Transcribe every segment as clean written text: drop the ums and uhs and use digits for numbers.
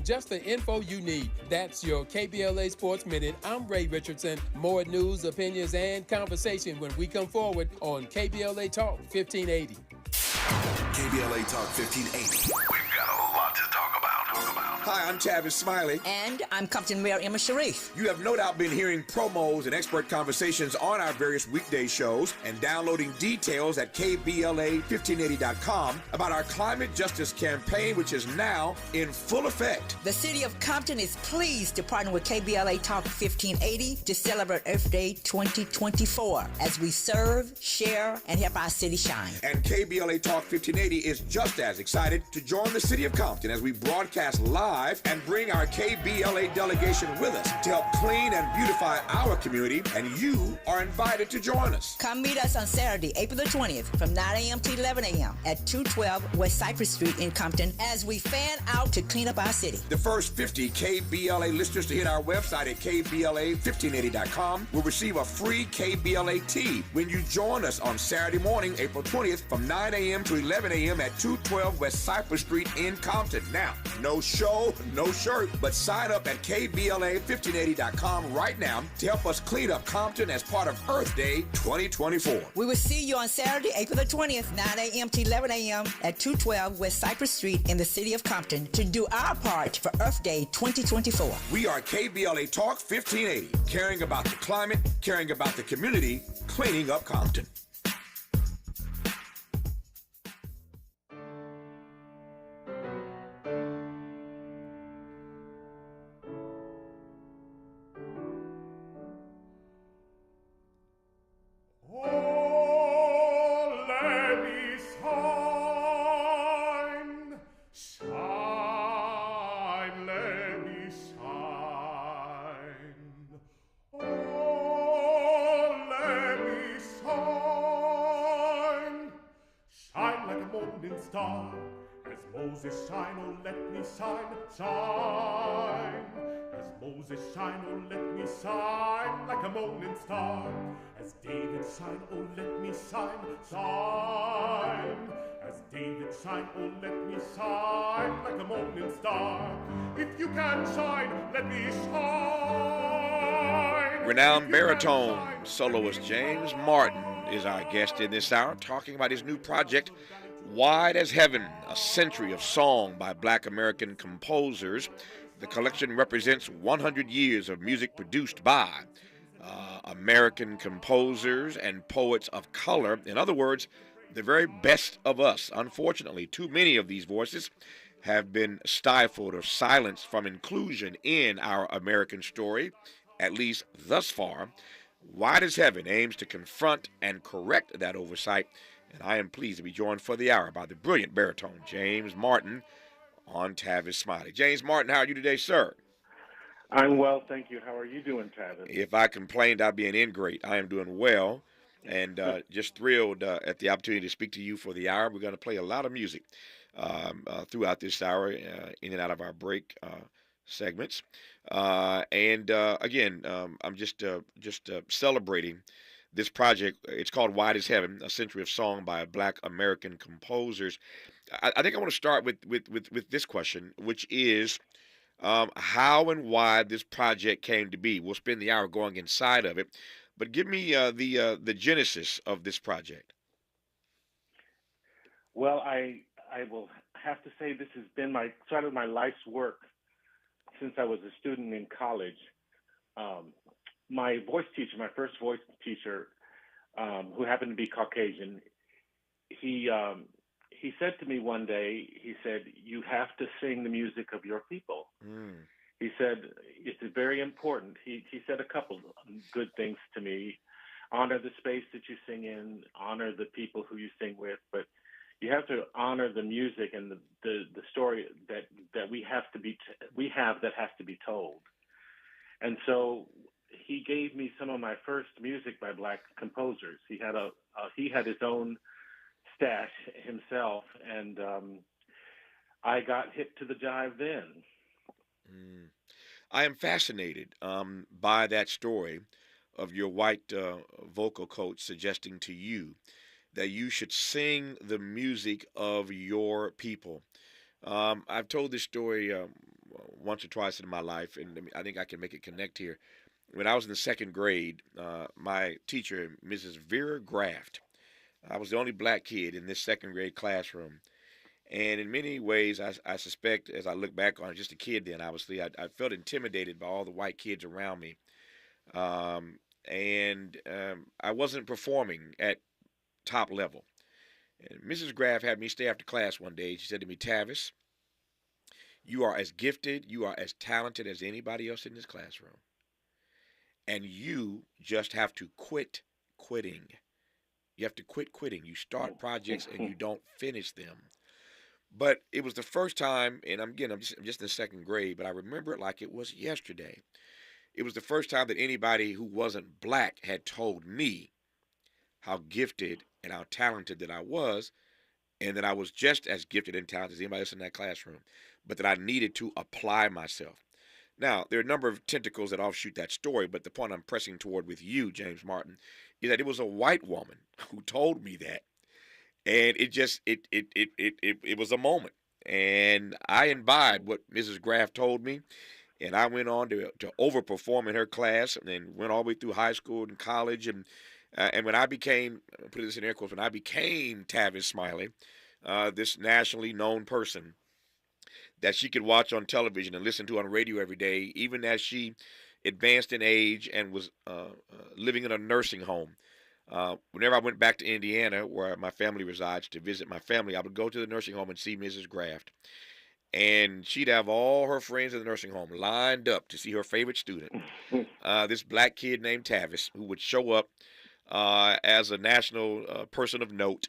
just the info you need. That's your KBLA Sports Minute. I'm Ray Richardson. More news, opinions, and conversation when we come forward on KBLA Talk 1580. KBLA Talk 1580. We've got a lot to talk about. Hi, I'm Tavis Smiley. And I'm Compton Mayor Emma Sharif. You have no doubt been hearing promos and expert conversations on our various weekday shows and downloading details at KBLA1580.com about our climate justice campaign, which is now in full effect. The city of Compton is pleased to partner with KBLA Talk 1580 to celebrate Earth Day 2024 as we serve, share, and help our city shine. And KBLA Talk 1580 is just as excited to join the city of Compton as we broadcast live and bring our KBLA delegation with us to help clean and beautify our community, and you are invited to join us. Come meet us on Saturday, April the 20th from 9 a.m. to 11 a.m. at 212 West Cypress Street in Compton as we fan out to clean up our city. The first 50 KBLA listeners to hit our website at KBLA1580.com will receive a free KBLA tee when you join us on Saturday morning, April 20th from 9 a.m. to 11 a.m. at 212 West Cypress Street in Compton. Now, no show, no shirt, but sign up at KBLA1580.com right now to help us clean up Compton as part of Earth Day 2024. We will see you on Saturday, April the 20th, 9 a.m. to 11 a.m. at 212 West Cypress Street in the city of Compton to do our part for Earth Day 2024. We are KBLA Talk 1580, caring about the climate, caring about the community, cleaning up Compton. Star, as Moses shine, oh let me shine, shine. As Moses shine, oh let me shine like a morning star. As David shine, oh let me shine, shine. As David shine, oh let me shine like a morning star. If you can shine, let me shine. Renowned baritone soloist James Martin is our guest in this hour, talking about his new project, Wide as Heaven, a century of song by Black American composers. The collection represents 100 years of music produced by American composers and poets of color. In other words, the very best of us. Unfortunately, too many of these voices have been stifled or silenced from inclusion in our American story, at least thus far. Wide as Heaven aims to confront and correct that oversight, and I am pleased to be joined for the hour by the brilliant baritone James Martin on Tavis Smiley. James Martin, how are you today, sir? I'm well, thank you. How are you doing, Tavis? If I complained, I'd be an ingrate. I am doing well, and just thrilled at the opportunity to speak to you for the hour. We're going to play a lot of music throughout this hour, in and out of our break segments. Again, I'm just celebrating this project. It's called Wide as Heaven, a century of song by Black American composers. I think I want to start with this question, which is how and why this project came to be. We'll spend the hour going inside of it, but give me the genesis of this project. Well, I will have to say this has been sort of my life's work since I was a student in college. My voice teacher, my first voice teacher, who happened to be Caucasian, he said to me one day, he said, "You have to sing the music of your people." He said, "It's very important." He said a couple good things to me. Honor the space that you sing in, honor the people who you sing with, but you have to honor the music and the story that we have that has to be told. And so he gave me some of my first music by Black composers. He had his own stash himself, and I got hip to the jive then. I am fascinated by that story of your white vocal coach suggesting to you that you should sing the music of your people. I've told this story once or twice in my life, and I think I can make it connect here. When I was in the second grade, my teacher, Mrs. Vera Graft, I was the only black kid in this second grade classroom. And in many ways, I suspect, as I look back on it, just a kid then, obviously, I felt intimidated by all the white kids around me. And I wasn't performing at top level. And Mrs. Graff had me stay after class one day. She said to me, Tavis, you are as gifted, you are as talented as anybody else in this classroom. And you just have to quit quitting. You have to quit quitting. You start projects and you don't finish them. But it was the first time, and I'm just in the second grade, but I remember it like it was yesterday. It was the first time that anybody who wasn't black had told me how gifted and how talented that I was, and that I was just as gifted and talented as anybody else in that classroom, but that I needed to apply myself. Now, there are a number of tentacles that offshoot that story, but the point I'm pressing toward with you, James Martin, is that it was a white woman who told me that. And it was a moment. And I imbibed what Mrs. Graff told me, and I went on to overperform in her class, and then went all the way through high school and college. And when I became, put this in air quotes, when I became Tavis Smiley, this nationally known person that she could watch on television and listen to on radio every day, even as she advanced in age and was living in a nursing home. Whenever I went back to Indiana, where my family resides, to visit my family, I would go to the nursing home and see Mrs. Graft. And she'd have all her friends in the nursing home lined up to see her favorite student, this black kid named Tavis, who would show up as a national person of note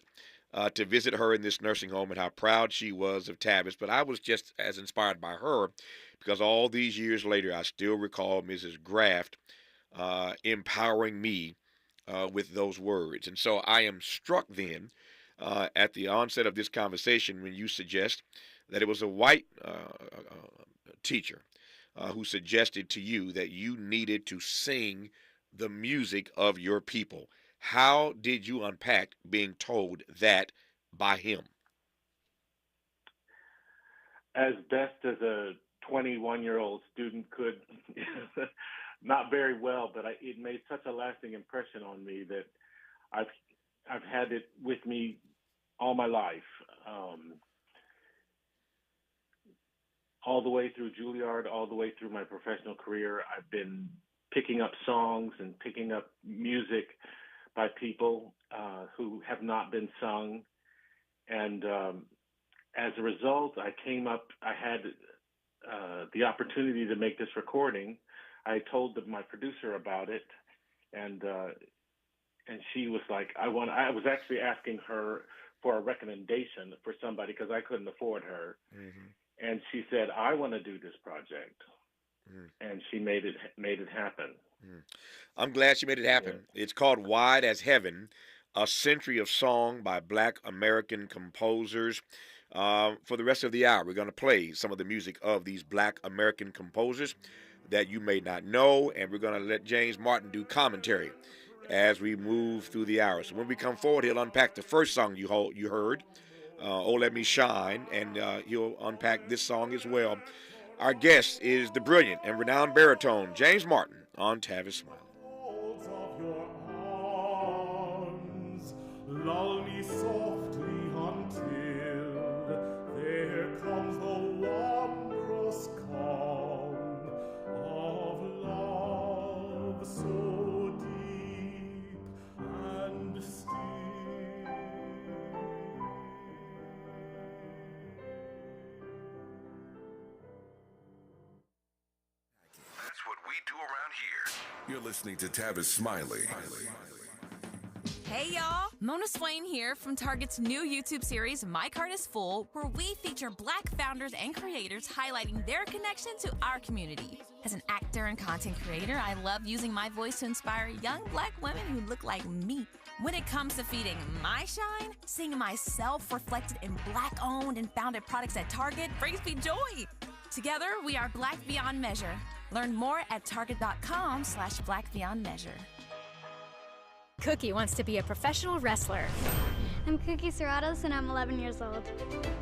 to visit her in this nursing home, and how proud she was of Tavis. But I was just as inspired by her, because all these years later, I still recall Mrs. Graft empowering me with those words. And so I am struck then at the onset of this conversation when you suggest that it was a white teacher who suggested to you that you needed to sing the music of your people. How did you unpack being told that by him? As best as a 21-year-old student could. Not very well, but it made such a lasting impression on me that I've had it with me all my life. All the way through Juilliard, all the way through my professional career, I've been picking up songs and picking up music by people who have not been sung. And as a result, I had the opportunity to make this recording. I told my producer about it, and she was like, I was actually asking her for a recommendation for somebody because I couldn't afford her. Mm-hmm. And she said, I want to do this project. Mm. And she made it happen. Mm. I'm glad she made it happen. Yeah. It's called Wide as Heaven, a century of song by Black American composers. For the rest of the hour, we're going to play some of the music of these Black American composers that you may not know, and we're going to let James Martin do commentary as we move through the hour. So when we come forward, he'll unpack the first song you heard, Oh Let Me Shine, and he'll unpack this song as well. Our guest is the brilliant and renowned baritone, James Martin, on Tavis Smiley. Lull me softly until there comes the wondrous calm of love so deep and still. That's what we do around here. You're listening to Tavis Smiley. Hey y'all, Mona Swain here from Target's new YouTube series, My Cart is Full, where we feature Black founders and creators highlighting their connection to our community. As an actor and content creator, I love using my voice to inspire young Black women who look like me. When it comes to feeding my shine, seeing myself reflected in Black-owned and founded products at Target brings me joy. Together, we are Black Beyond Measure. Learn more at target.com/Black Beyond Measure. Cookie wants to be a professional wrestler. I'm Cookie Serratos, and I'm 11 years old.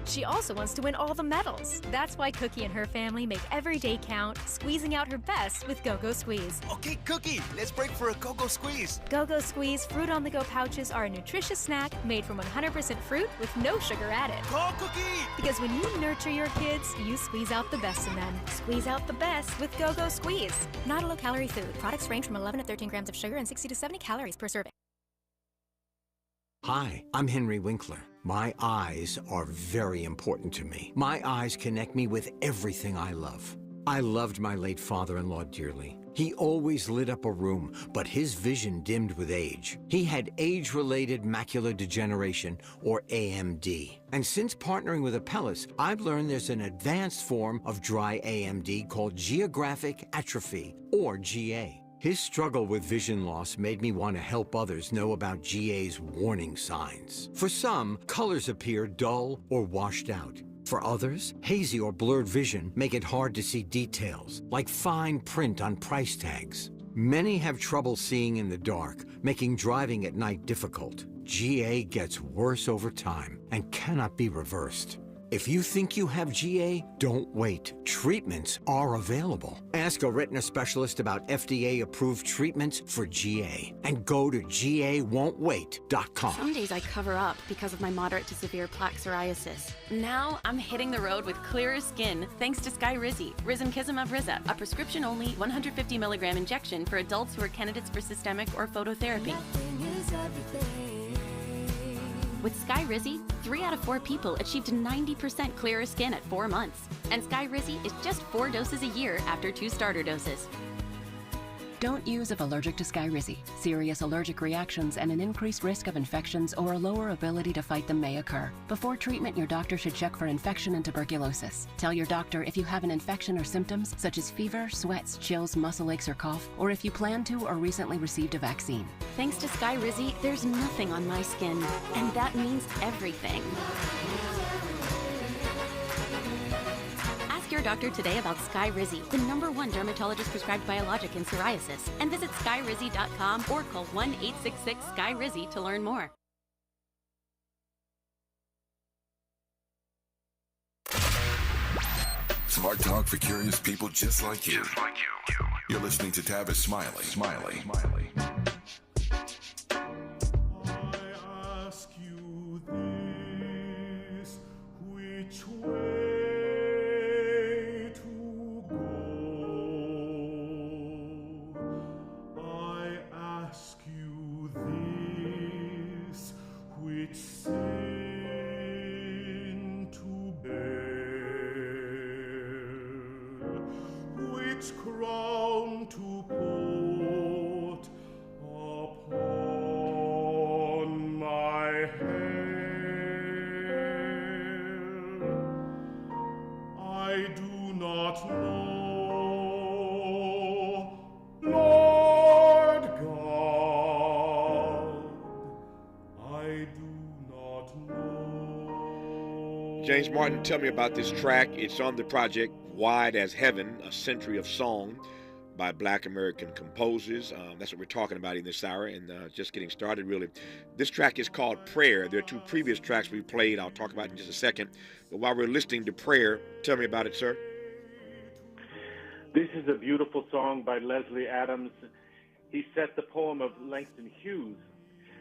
She also wants to win all the medals. That's why Cookie and her family make every day count, squeezing out her best with Go-Go Squeeze. Okay, Cookie, let's break for a Go-Go Squeeze. Go-Go Squeeze fruit-on-the-go pouches are a nutritious snack made from 100% fruit with no sugar added. Go, Cookie! Because when you nurture your kids, you squeeze out the best in them. Squeeze out the best with Go-Go Squeeze. Not a low-calorie food. Products range from 11 to 13 grams of sugar and 60 to 70 calories per serving. Hi, I'm Henry Winkler. My eyes are very important to me. My eyes connect me with everything I love. I loved my late father-in-law dearly. He always lit up a room, but his vision dimmed with age. He had age-related macular degeneration, or AMD. And since partnering with Apellis, I've learned there's an advanced form of dry AMD called geographic atrophy, or GA. His struggle with vision loss made me want to help others know about GA's warning signs. For some, colors appear dull or washed out. For others, hazy or blurred vision make it hard to see details, like fine print on price tags. Many have trouble seeing in the dark, making driving at night difficult. GA gets worse over time and cannot be reversed. If you think you have GA, don't wait. Treatments are available. Ask a retina specialist about FDA-approved treatments for GA and go to GAWon'tWait.com. Some days I cover up because of my moderate to severe plaque psoriasis. Now I'm hitting the road with clearer skin thanks to Skyrizi, Risankizumab Riza, a prescription-only 150 milligram injection for adults who are candidates for systemic or phototherapy. With Skyrizi, 3 out of 4 people achieved 90% clearer skin at 4 months. And Skyrizi is just 4 doses a year after 2 starter doses. Don't use if allergic to Skyrizi. Serious allergic reactions and an increased risk of infections or a lower ability to fight them may occur. Before treatment, your doctor should check for infection and tuberculosis. Tell your doctor if you have an infection or symptoms such as fever, sweats, chills, muscle aches, or cough, or if you plan to or recently received a vaccine. Thanks to Skyrizi, there's nothing on my skin, and that means everything. Ask your doctor today about Skyrizi, the #1 dermatologist prescribed biologic in psoriasis, and visit skyrizi.com or call 1-866-SKY-RIZZI to learn more. Smart talk for curious people just like you. You're listening to Tavis Smiley. I ask you this, which way to go? I ask you this, which sin to bear, which crown to put upon my head. I do not know, Lord God, I do not know. James Martin, tell me about this track. It's on the project Wide as Heaven, A Century of Song by Black American composers. That's what we're talking about in this hour, and just getting started, really. This track is called Prayer. There are 2 previous tracks we played I'll talk about in just a second. But while we're listening to Prayer, tell me about it, sir. This is a beautiful song by Leslie Adams. He set the poem of Langston Hughes,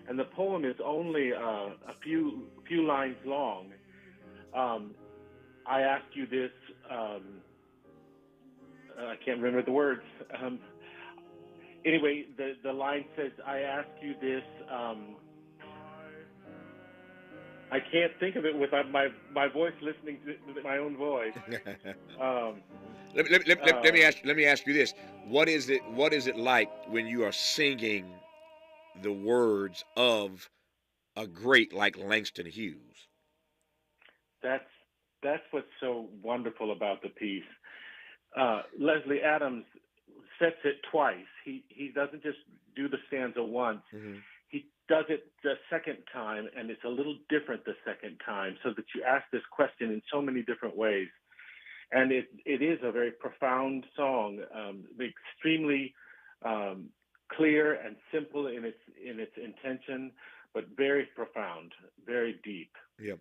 and the poem is only a few lines long. I ask you this, I can't remember the words. Anyway, the line says, I ask you this, I can't think of it with my voice listening to my own voice. Let me ask you this. What is it like when you are singing the words of a great like Langston Hughes? That's what's so wonderful about the piece. Leslie Adams sets it twice. He doesn't just do the stanza once. Mm-hmm. He does it the second time, and it's a little different the second time, so that you ask this question in so many different ways. And it is a very profound song, extremely clear and simple in its intention, but very profound, very deep. Yeah.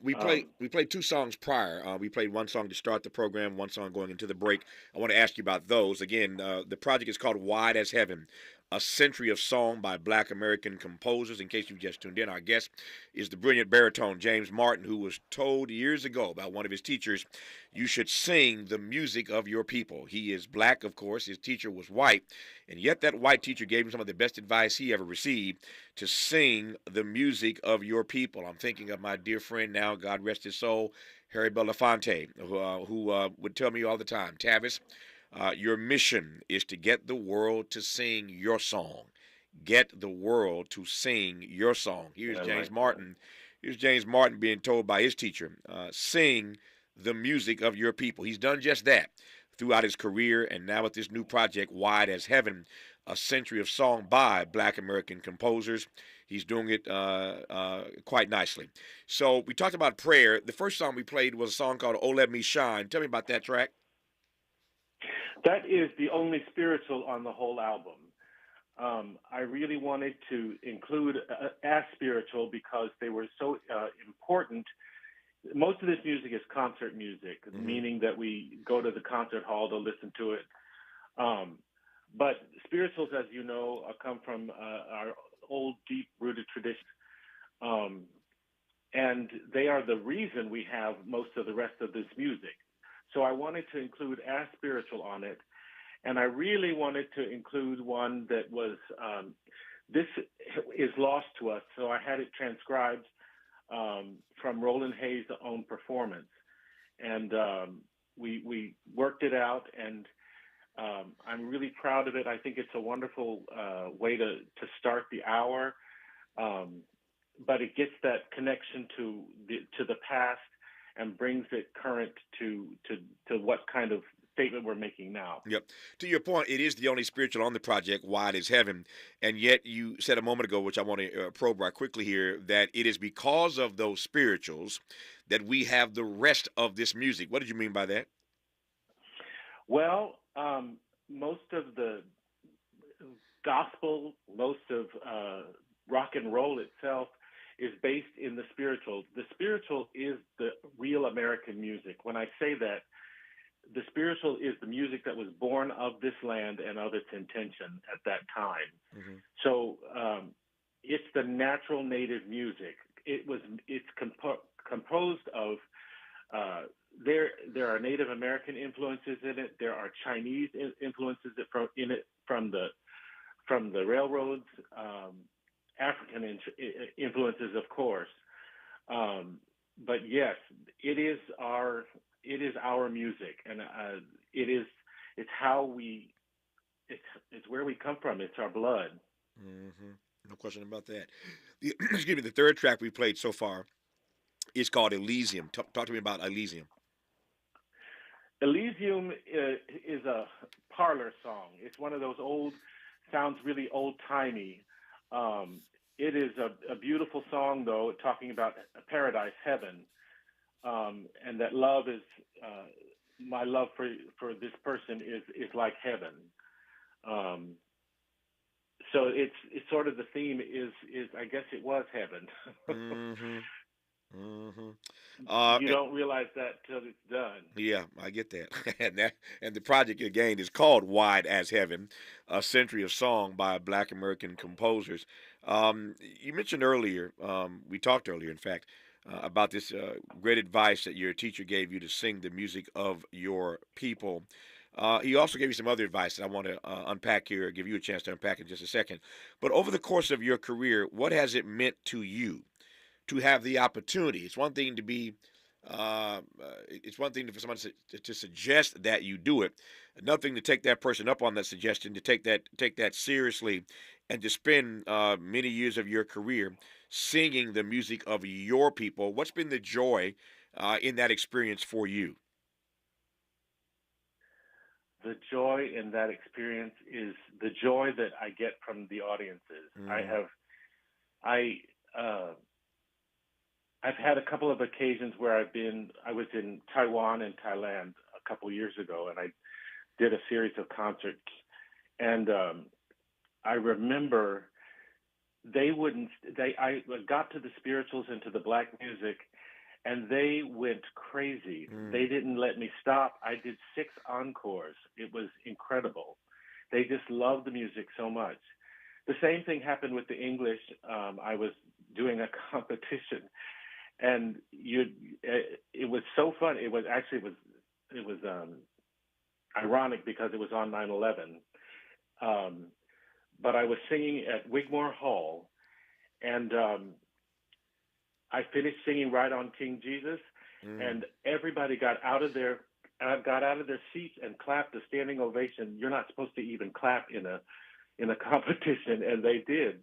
We played two songs prior. We played one song to start the program, one song going into the break. I want to ask you about those. Again, the project is called Wide as Heaven, a century of song by Black American composers. In case you've just tuned in, our guest is the brilliant baritone James Martin, who was told years ago by one of his teachers, you should sing the music of your people. He is black, of course. His teacher was white, and yet that white teacher gave him some of the best advice he ever received, to sing the music of your people. I'm thinking of my dear friend now, God rest his soul, Harry Belafonte, who would tell me all the time, Tavis, your mission is to get the world to sing your song. Get the world to sing your song. Here's James Martin. Here's James Martin being told by his teacher, sing the music of your people. He's done just that throughout his career, and now with this new project, Wide as Heaven, a century of song by Black American composers. He's doing it quite nicely. So we talked about prayer. The first song we played was a song called Oh Let Me Shine. Tell me about that track. That is the only spiritual on the whole album. I really wanted to include as spiritual because they were so important. Most of this music is concert music, meaning that we go to the concert hall to listen to it. But spirituals, as you know, come from our old, deep-rooted traditions. And they are the reason we have most of the rest of this music. So I wanted to include as spiritual on it. And I really wanted to include one that was, this is lost to us. So I had it transcribed from Roland Hayes' own performance. And we worked it out, and I'm really proud of it. I think it's a wonderful way to start the hour, but it gets that connection to the past and brings it current to what kind of statement we're making now. Yep. To your point, it is the only spiritual on the project, Wide as Heaven, and yet you said a moment ago, which I want to probe right quickly here, that it is because of those spirituals that we have the rest of this music. What did you mean by that? Well, most of the gospel, most of rock and roll itself is based in the spiritual. The spiritual is the real American music. When I say that, the spiritual is the music that was born of this land and of its intention at that time. Mm-hmm. So it's the natural native music. It's composed of there are Native American influences in it. There are Chinese influences in it from the railroads, African influences, of course. But yes, it is our music, and it's where we come from. It's our blood. Mm-hmm. No question about that. Excuse me. The third track we played so far is called Elysium. Talk to me about Elysium. Elysium is a parlor song. It's one of those sounds really old-timey. It is a beautiful song, though, talking about paradise, heaven, and that love is my love for this person is like heaven. So it's sort of the theme is I guess it was heaven. Mm-hmm. Mm-hmm. You don't realize that till it's done. Yeah, I get that. and the project again is called Wide as Heaven, a century of song by Black American composers. You mentioned earlier, we talked earlier, in fact, about this great advice that your teacher gave you to sing the music of your people. He also gave you some other advice that I want to unpack here, give you a chance to unpack in just a second. But over the course of your career, what has it meant to you to have the opportunity? It's one thing to be, it's one thing for someone to suggest that you do it. Another thing to take that person up on that suggestion, to take that seriously, and to spend many years of your career singing the music of your people. What's been the joy in that experience for you? The joy in that experience is the joy that I get from the audiences. Mm. I've had a couple of occasions where I was in Taiwan and Thailand a couple of years ago, and I did a series of concerts. And I remember I got to the spirituals and to the black music, and they went crazy. They didn't let me stop. I did 6 encores. It was incredible. They just loved the music so much. The same thing happened with the English. I was doing a competition, and it was so fun. It was ironic because it was on 9/11. But I was singing at Wigmore Hall, and I finished singing right on King Jesus, and everybody got out of their seats and clapped a standing ovation. You're not supposed to even clap in a competition, and they did.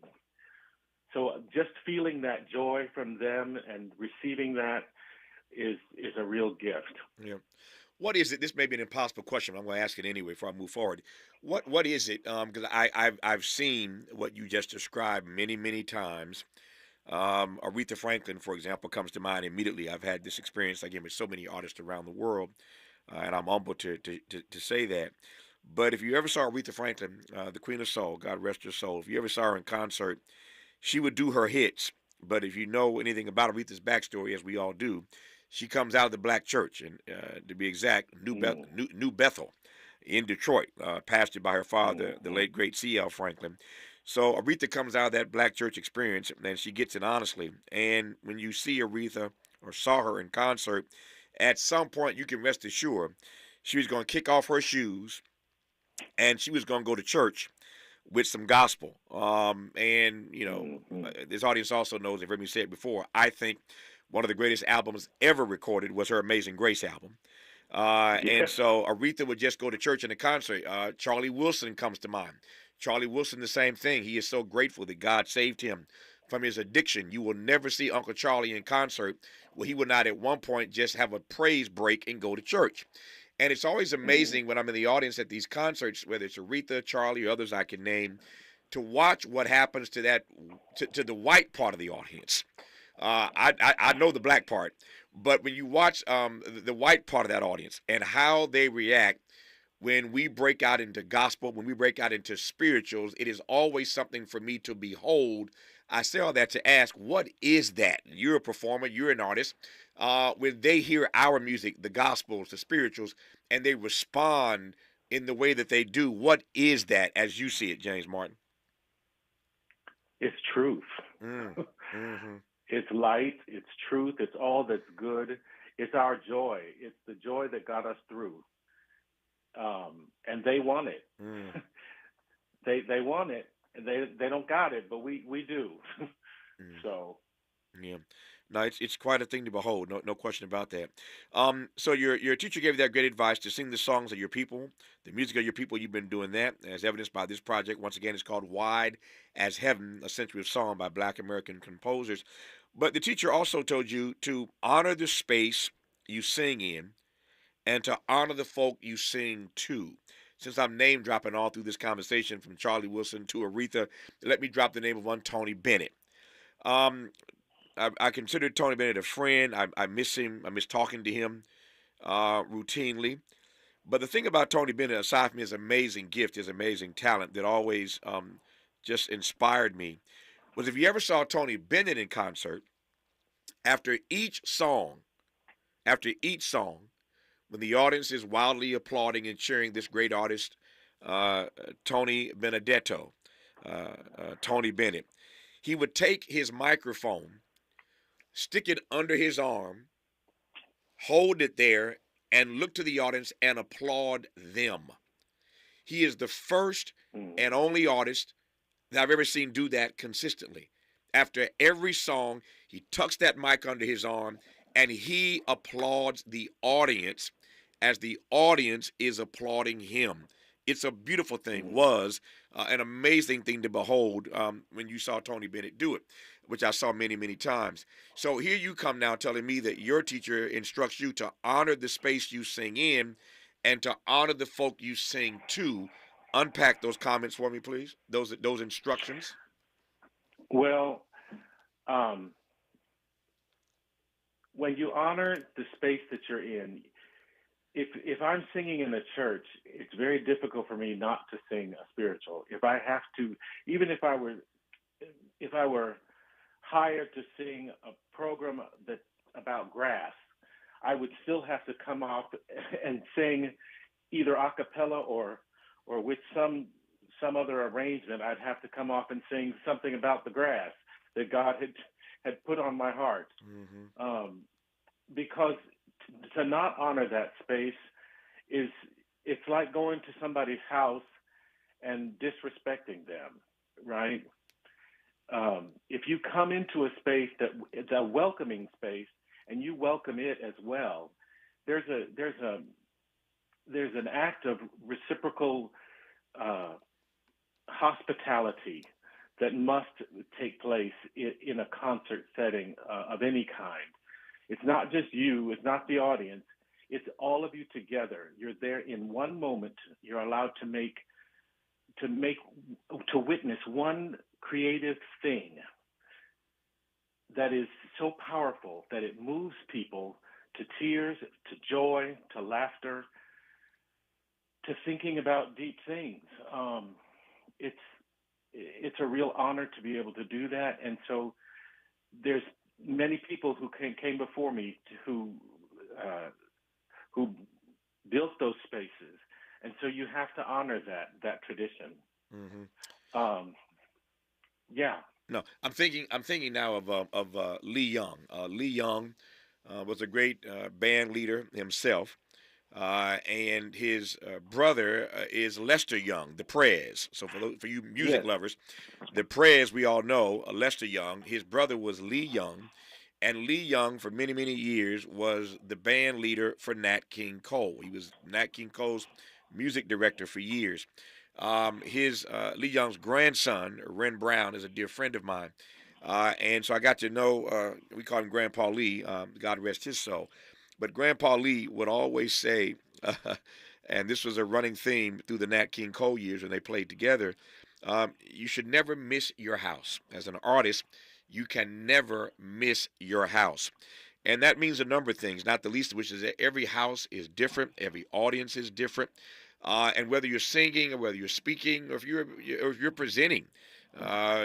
So just feeling that joy from them and receiving that is a real gift. Yeah. What is it? This may be an impossible question, but I'm going to ask it anyway before I move forward. What is it? Because I've seen what you just described many times. Aretha Franklin, for example, comes to mind immediately. I've had this experience again with so many artists around the world, and I'm humbled to say that. But if you ever saw Aretha Franklin, the Queen of Soul, God rest her soul, if you ever saw her in concert, she would do her hits. But if you know anything about Aretha's backstory, as we all do, she comes out of the black church, and to be exact, New Bethel in Detroit, pastored by her father, the late great C.L. Franklin. So Aretha comes out of that black church experience, and she gets it honestly. And when you see Aretha or saw her in concert, at some point you can rest assured she was going to kick off her shoes and she was going to go to church with some gospel. And, you know, this audience also knows, they've heard me say it before, I think one of the greatest albums ever recorded was her Amazing Grace album. And so Aretha would just go to church in a concert. Charlie Wilson comes to mind. Charlie Wilson, the same thing. He is so grateful that God saved him from his addiction. You will never see Uncle Charlie in concert where he would not at one point just have a praise break and go to church. And it's always amazing when I'm in the audience at these concerts, whether it's Aretha, Charlie, or others I can name, to watch what happens to that to the white part of the audience. I know the black part, but when you watch the white part of that audience and how they react when we break out into gospel, when we break out into spirituals, it is always something for me to behold. I say all that to ask, what is that? You're a performer, you're an artist. When they hear our music, the gospels, the spirituals, and they respond in the way that they do, what is that as you see it, James Martin? It's truth. It's light, it's truth, it's all that's good. It's our joy. It's the joy that got us through. And they want it. They want it. And they don't got it, but we do. So yeah. No, it's quite a thing to behold, no question about that. So your teacher gave you that great advice to sing the songs of your people, the music of your people. You've been doing that, as evidenced by this project. Once again, it's called Wide as Heaven, a century of song by Black American composers. But the teacher also told you to honor the space you sing in and to honor the folk you sing to. Since I'm name dropping all through this conversation from Charlie Wilson to Aretha, let me drop the name of one, Tony Bennett. I consider Tony Bennett a friend. I miss him. I miss talking to him routinely. But the thing about Tony Bennett, aside from his amazing gift, his amazing talent that always just inspired me, was if you ever saw Tony Bennett in concert, after each song, when the audience is wildly applauding and cheering this great artist, Tony Benedetto, Tony Bennett, he would take his microphone, stick it under his arm, hold it there, and look to the audience and applaud them. He is the first and only artist that I've ever seen do that consistently. After every song, he tucks that mic under his arm and he applauds the audience as the audience is applauding him. It's a beautiful thing, was an amazing thing to behold when you saw Tony Bennett do it, which I saw many times. So here you come now telling me that your teacher instructs you to honor the space you sing in and to honor the folk you sing to. Unpack those comments for me, please, those instructions. Well, when you honor the space that you're in, if I'm singing in a church, it's very difficult for me not to sing a spiritual. If I have to, even if I were if I were hired to sing a program about grass, I would still have to come off and sing either a cappella or with some other arrangement. I'd have to come off and sing something about the grass that God had put on my heart. Because to not honor that space it's like going to somebody's house and disrespecting them, right? If you come into a space it's a welcoming space and you welcome it as well, there's an act of reciprocal hospitality that must take place in a concert setting of any kind. It's not just you, it's not the audience, it's all of you together. You're there in one moment. You're allowed to witness one creative thing that is so powerful that it moves people to tears, to joy, to laughter, to thinking about deep things. It's a real honor to be able to do that. And so there's many people who came before me who built those spaces. And so you have to honor that tradition. Yeah. No, I'm thinking now of Lee Young. Lee Young was a great band leader himself, and his brother is Lester Young, the Prez. So for you music lovers, the Prez, we all know Lester Young. His brother was Lee Young, and Lee Young for many, many years was the band leader for Nat King Cole. He was Nat King Cole's music director for years. Lee Young's grandson, Ren Brown, is a dear friend of mine. And so I got to know, we call him Grandpa Lee, God rest his soul. But Grandpa Lee would always say, and this was a running theme through the Nat King Cole years when they played together, you should never miss your house. As an artist, you can never miss your house. And that means a number of things, not the least of which is that every house is different, every audience is different. And whether you're singing or whether you're speaking or if you're presenting,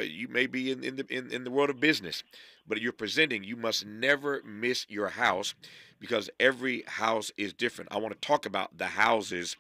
you may be in the world of business, but you're presenting, you must never miss your house because every house is different. I want to talk about the houses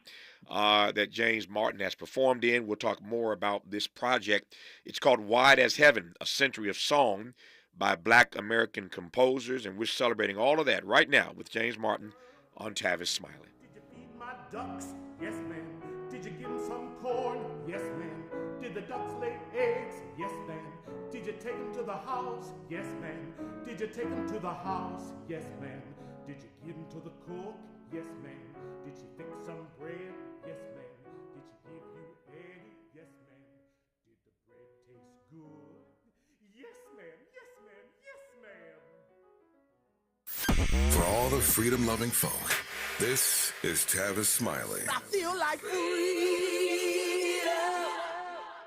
that James Martin has performed in. We'll talk more about this project. It's called Wide as Heaven, A Century of Song by Black American composers, and we're celebrating all of that right now with James Martin on Tavis Smiley. Did you feed my ducks? Yes, ma'am. Did you give them some corn? Yes, ma'am. Did the ducks lay eggs? Yes, ma'am. Did you take them to the house? Yes, ma'am. Did you take them to the house? Yes, ma'am. Did you give them to the cook? Yes, ma'am. Did she fix some bread? Yes, ma'am. Did she give you any? Yes, ma'am. Did the bread taste good? Yes, ma'am. Yes, ma'am. Yes, ma'am. For all the freedom-loving folk, this is Tavis Smiley. I feel like freedom.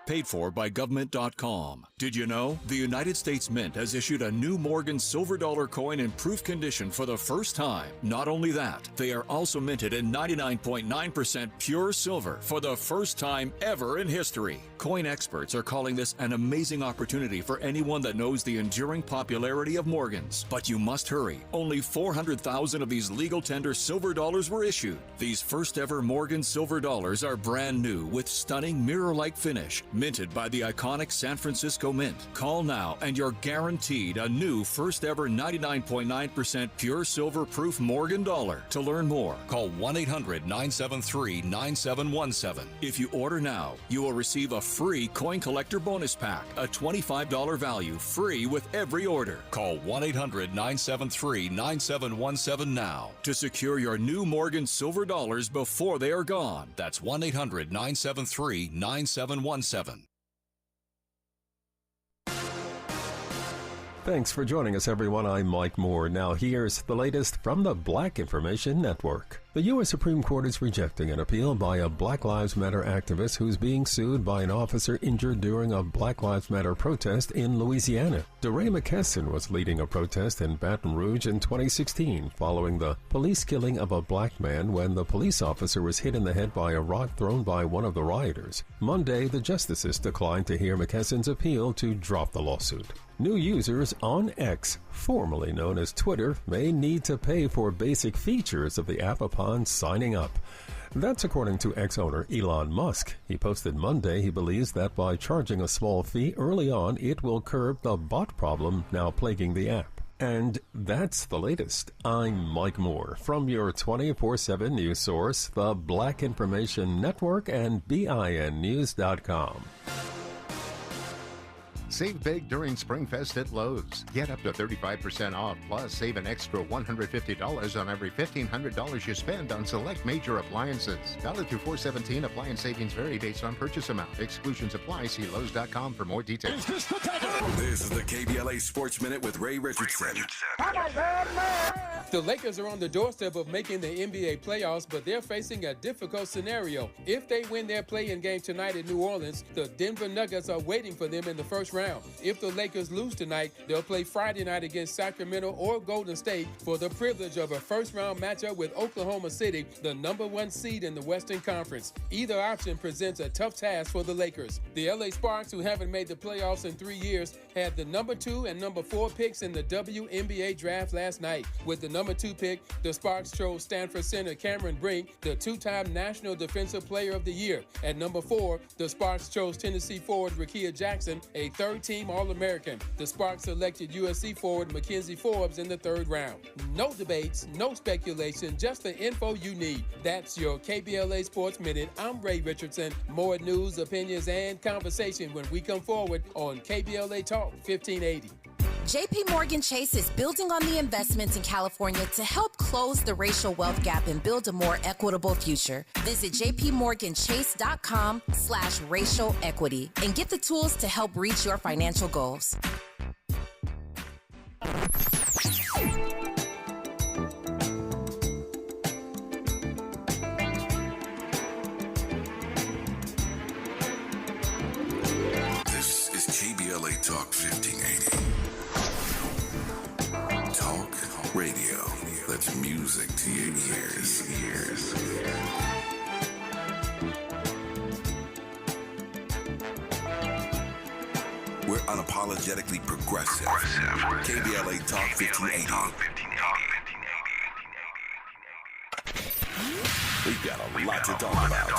Paid for by government.com. Did you know? The United States Mint has issued a new Morgan silver dollar coin in proof condition for the first time. Not only that, they are also minted in 99.9% pure silver for the first time ever in history. Coin experts are calling this an amazing opportunity for anyone that knows the enduring popularity of Morgans. But you must hurry. Only 400,000 of these legal tender silver dollars were issued. These first ever Morgan silver dollars are brand new with stunning mirror-like finish, minted by the iconic San Francisco Mint. Call now and you're guaranteed a new first ever 99.9% pure silver proof Morgan dollar. To learn more, call 1-800-973-9717. If you order now, you will receive a free coin collector bonus pack, a $25 value, free with every order. Call 1-800-973-9717 now to secure your new Morgan silver dollars before they are gone. That's 1-800-973-9717. Thanks for joining us, everyone. I'm Mike Moore. Now here's the latest from the Black Information Network. The U.S. Supreme Court is rejecting an appeal by a Black Lives Matter activist who's being sued by an officer injured during a Black Lives Matter protest in Louisiana. DeRay McKesson was leading a protest in Baton Rouge in 2016 following the police killing of a black man when the police officer was hit in the head by a rock thrown by one of the rioters. Monday, the justices declined to hear McKesson's appeal to drop the lawsuit. New users on X, formerly known as Twitter, may need to pay for basic features of the app upon signing up. That's according to X owner Elon Musk. He posted Monday he believes that by charging a small fee early on, it will curb the bot problem now plaguing the app. And that's the latest. I'm Mike Moore from your 24/7 news source, the Black Information Network and BINnews.com. Save big during Springfest at Lowe's. Get up to 35% off, plus save an extra $150 on every $1,500 you spend on select major appliances. Valid through 4/17. Appliance savings vary based on purchase amount. Exclusions apply. See Lowe's.com for more details. This is the KBLA Sports Minute with Ray Richardson. The Lakers are on the doorstep of making the NBA playoffs, but they're facing a difficult scenario. If they win their play-in game tonight in New Orleans, the Denver Nuggets are waiting for them in the first round. If the Lakers lose tonight, they'll play Friday night against Sacramento or Golden State for the privilege of a first-round matchup with Oklahoma City, the #1 seed in the Western Conference. Either option presents a tough task for the Lakers. The LA Sparks, who haven't made the playoffs in 3 years, had the #2 and #4 picks in the WNBA draft last night. With the #2 pick, the Sparks chose Stanford center Cameron Brink, the two-time National Defensive Player of the Year. At #4, the Sparks chose Tennessee forward Rakia Jackson, a third-team All-American. The Sparks selected USC forward Mackenzie Forbes in the 3rd round. No debates, no speculation, just the info you need. That's your KBLA Sports Minute. I'm Ray Richardson. More news, opinions, and conversation when we come forward on KBLA Talk 1580. JP Morgan Chase is building on the investments in California to help close the racial wealth gap and build a more equitable future. Visit jpmorganchase.com/racial equity and get the tools to help reach your financial goals. This is KBLA Talk 1580. Talk radio. That's music to your ears. We're unapologetically progressive. KBLA Talk 1580. We've got a lot to talk about.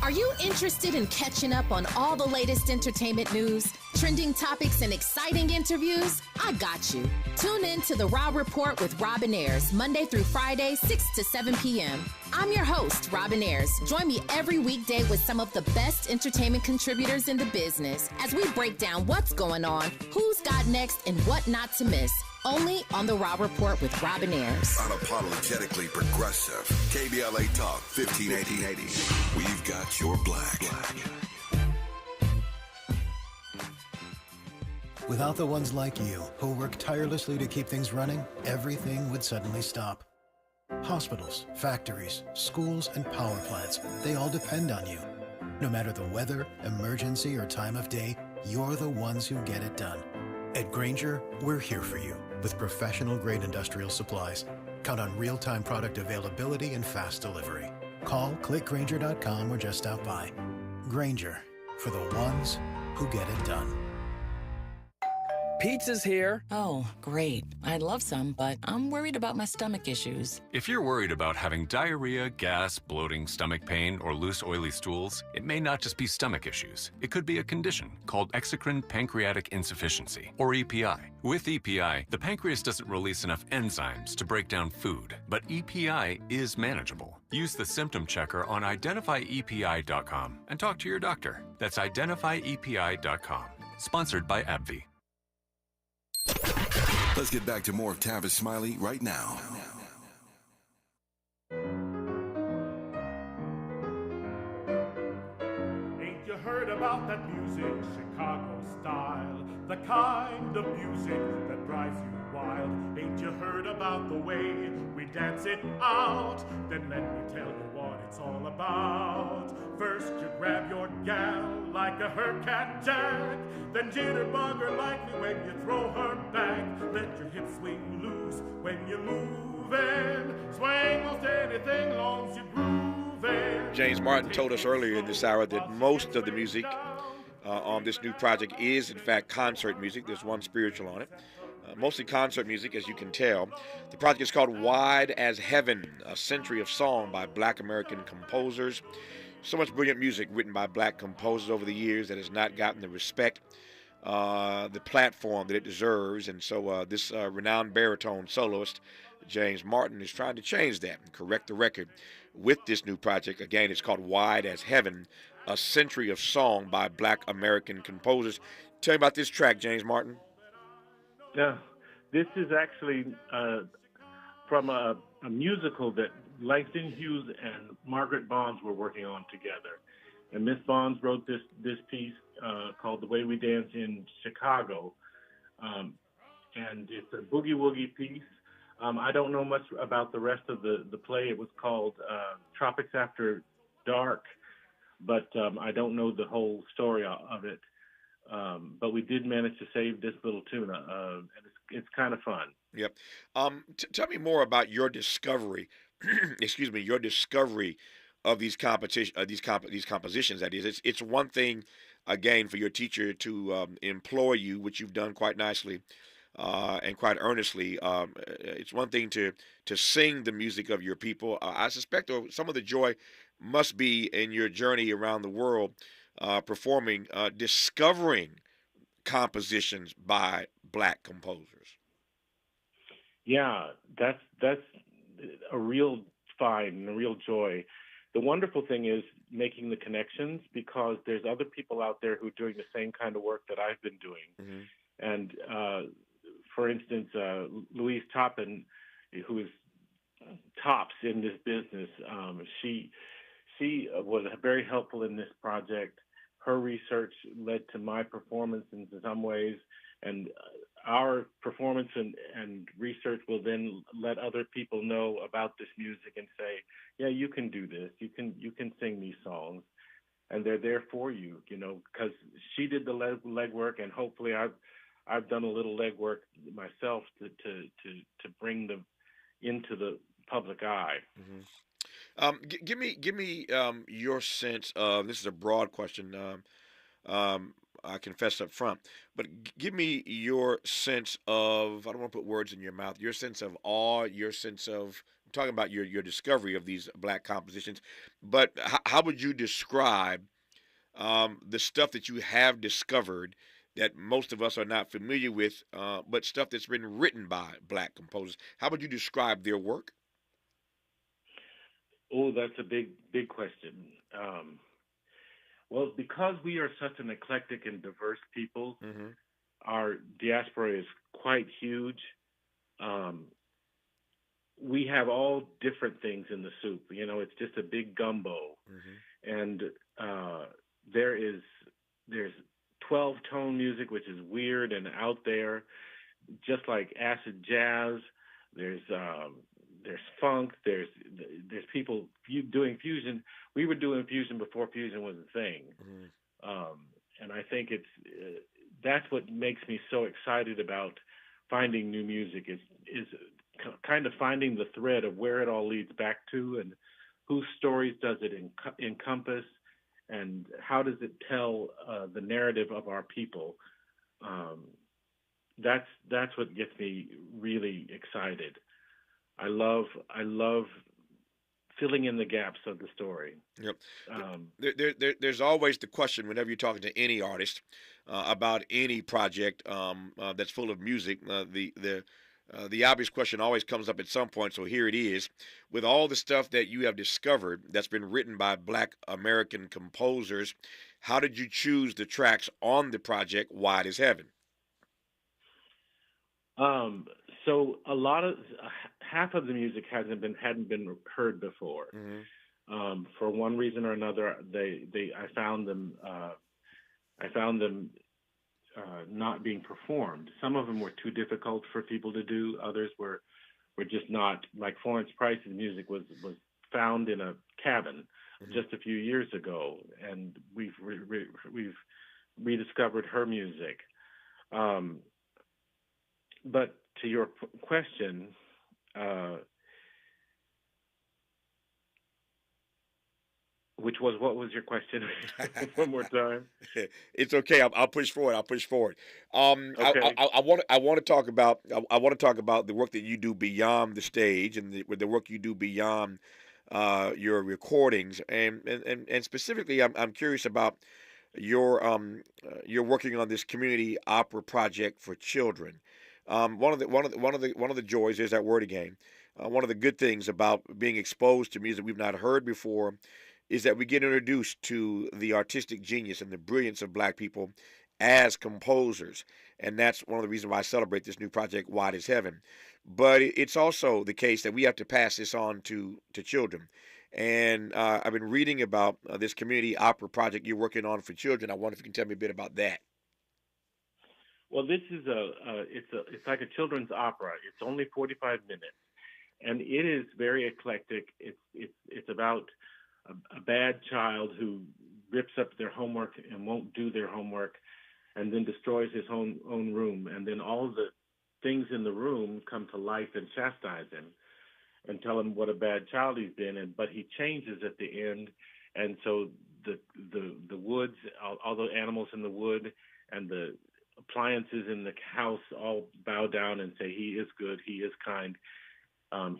Are you interested in catching up on all the latest entertainment news, trending topics, and exciting interviews? I got you. Tune in to The Raw Report with Robin Ayers, Monday through Friday, 6 to 7 p.m. I'm your host, Robin Ayers. Join me every weekday with some of the best entertainment contributors in the business as we break down what's going on, who's got next, and what not to miss. Only on The Raw Report with Robin Ayers. Unapologetically progressive. KBLA Talk 1580. We've got your black. Without the ones like you, who work tirelessly to keep things running, everything would suddenly stop. Hospitals, factories, schools, and power plants, they all depend on you. No matter the weather, emergency, or time of day, you're the ones who get it done. At Grainger, we're here for you with professional-grade industrial supplies. Count on real-time product availability and fast delivery. Call, click Grainger.com, or just stop by. Grainger, for the ones who get it done. Pizza's here. Oh, great. I'd love some, but I'm worried about my stomach issues. If you're worried about having diarrhea, gas, bloating, stomach pain, or loose, oily stools, it may not just be stomach issues. It could be a condition called exocrine pancreatic insufficiency, or EPI. With EPI, the pancreas doesn't release enough enzymes to break down food, but EPI is manageable. Use the symptom checker on identifyepi.com and talk to your doctor. That's identifyepi.com. Sponsored by AbbVie. Let's get back to more of Tavis Smiley right now. Ain't you heard about that music, Chicago style? The kind of music that drives you wild. Ain't you heard about the way we dance it out? Then let me tell you what it's all about. First you grab your gal like a her cat jack, then jitterbug her lightly when you throw her back. Let your hips swing loose when you're moving. Swing most anything long as you're grooving. James Martin told us earlier in this hour that most of the music on this new project is, in fact, concert music. There's one spiritual on it. Mostly concert music, as you can tell. The project is called Wide as Heaven, a century of song by Black American composers. So much brilliant music written by Black composers over the years that has not gotten the respect, the platform that it deserves. And so this renowned baritone soloist, James Martin, is trying to change that and correct the record with this new project. Again, it's called Wide as Heaven, a century of song by Black American composers. Tell me about this track, James Martin. Yeah, this is actually from a musical that Langston Hughes and Margaret Bonds were working on together. And Miss Bonds wrote this piece called The Way We Dance in Chicago. And it's a boogie-woogie piece. I don't know much about the rest of the play. It was called Tropics After Dark, but I don't know the whole story of it. But we did manage to save this little tune, and it's kind of fun. Yep. Tell me more about your discovery. Excuse me, your discovery of these these compositions. That is, it's one thing, again, for your teacher to employ you, which you've done quite nicely and quite earnestly. It's one thing to sing the music of your people. I suspect some of the joy must be in your journey around the world. Performing, discovering compositions by Black composers. Yeah, that's a real find and a real joy. The wonderful thing is making the connections, because there's other people out there who are doing the same kind of work that I've been doing. Mm-hmm. And for instance, Louise Toppin, who is tops in this business, she was very helpful in this project. Her research led to my performance in some ways, and our performance and research will then let other people know about this music and say, yeah, you can do this. You can sing these songs, and they're there for you, because she did the legwork, and hopefully I've done a little legwork myself to bring them into the public eye. Mm-hmm. Give me your sense of, this is a broad question, I confess up front, but give me your sense of, I don't want to put words in your mouth, your sense of awe, your sense of, I'm talking about your discovery of these Black compositions, but how would you describe the stuff that you have discovered that most of us are not familiar with, but stuff that's been written by Black composers? How would you describe their work? Oh, that's a big question. Well, because we are such an eclectic and diverse people, mm-hmm. Our diaspora is quite huge. We have all different things in the soup. It's just a big gumbo. Mm-hmm. And there's 12-tone music, which is weird and out there, just like acid jazz. There's funk. There's people doing fusion. We were doing fusion before fusion was a thing, mm-hmm. And I think that's what makes me so excited about finding new music. Is kind of finding the thread of where it all leads back to, and whose stories does it encompass, and how does it tell the narrative of our people. That's what gets me really excited. I love filling in the gaps of the story. Yep. There's always the question whenever you're talking to any artist about any project that's full of music. The obvious question always comes up at some point. So here it is. With all the stuff that you have discovered that's been written by Black American composers, how did you choose the tracks on the project Wide as Heaven? So half of the music hadn't been heard before. Mm-hmm. For one reason or another, I found them not being performed. Some of them were too difficult for people to do. Others were just not. Like Florence Price's music was found in a cabin just a few years ago, and we've rediscovered her music. But to your question, what was your question? One more time. It's okay. I'll push forward. Okay. I want to talk about the work that you do beyond the stage and the work you do beyond your recordings, and specifically, I'm curious about you're working on this community opera project for children. One of the joys is that word again. One of the good things about being exposed to music we've not heard before is that we get introduced to the artistic genius and the brilliance of Black people as composers, and that's one of the reasons why I celebrate this new project, Wide as Heaven. But it's also the case that we have to pass this on to children. And I've been reading about this community opera project you're working on for children. I wonder if you can tell me a bit about that. Well, this is it's like a children's opera. It's only 45 minutes, and it is very eclectic. It's about a bad child who rips up their homework and won't do their homework, and then destroys his own room, and then all the things in the room come to life and chastise him and tell him what a bad child he's been. But he changes at the end, and so the woods, all the animals in the wood, and the appliances in the house all bow down and say he is good, he is kind,